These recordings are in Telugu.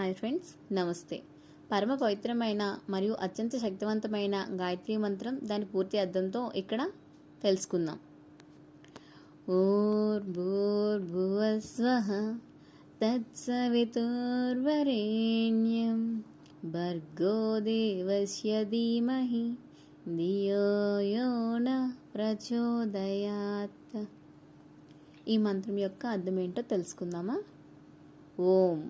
హాయ్ ఫ్రెండ్స్, నమస్తే. పరమ పవిత్రమైన మరియు అత్యంత శక్తివంతమైన గాయత్రి మంత్రం దాని పూర్తి అర్థంతో ఇక్కడ తెలుసుకుందాం. ఓర్భూర్భువస్వః తత్సవితుర్వరేణ్యం భర్గో దేవస్య ధీమహి ధియో యో నః ప్రచోదయాత్. ఈ మంత్రం యొక్క అర్థం ఏంటో తెలుసుకుందామా. ఓం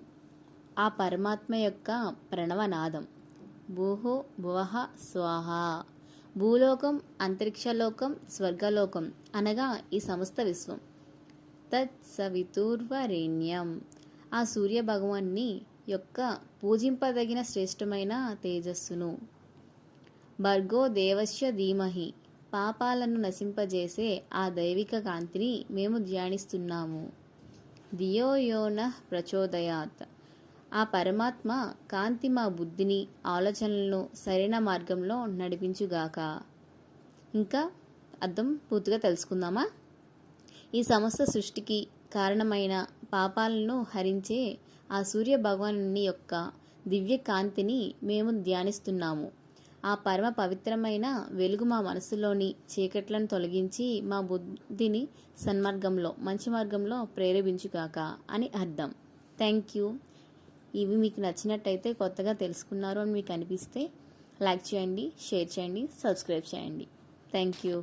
ఆ పరమాత్మ యొక్క ప్రణవనాదం. భూహో భువః స్వాహ. భూలోకం, అంతరిక్షలోకం, స్వర్గలోకం అనగా ఈ సమస్త విశ్వం. తత్ సవితుర్వరేణ్యం ఆ సూర్య భగవాన్ని యొక్క పూజింపదగిన శ్రేష్టమైన తేజస్సును. భర్గో దేవస్య ధీమహి పాపాలను నశింపజేసే ఆ దైవిక కాంతిని మేము ధ్యానిస్తున్నాము. ధియో యో నః ప్రచోదయాత్ ఆ పరమాత్మ కాంతి మా బుద్ధిని, ఆలోచనలను సరైన మార్గంలో నడిపించుగాక. ఇంకా అర్థం పూర్తిగా తెలుసుకుందామా. ఈ సమస్త సృష్టికి కారణమైన పాపాలను హరించే ఆ సూర్య భగవానుని యొక్క దివ్య కాంతిని మేము ధ్యానిస్తున్నాము. ఆ పరమ పవిత్రమైన వెలుగు మా మనసులోని చీకట్లను తొలగించి మా బుద్ధిని సన్మార్గంలో, మంచి మార్గంలో ప్రేరేపించుగాక అని అర్థం. Thank you. ఇవి మీకు నచ్చినట్టయితే, కొత్తగా తెలుసుకున్నారు అని మీకు అనిపిస్తే లైక్ చేయండి, షేర్ చేయండి, సబ్స్క్రైబ్ చేయండి. Thank you.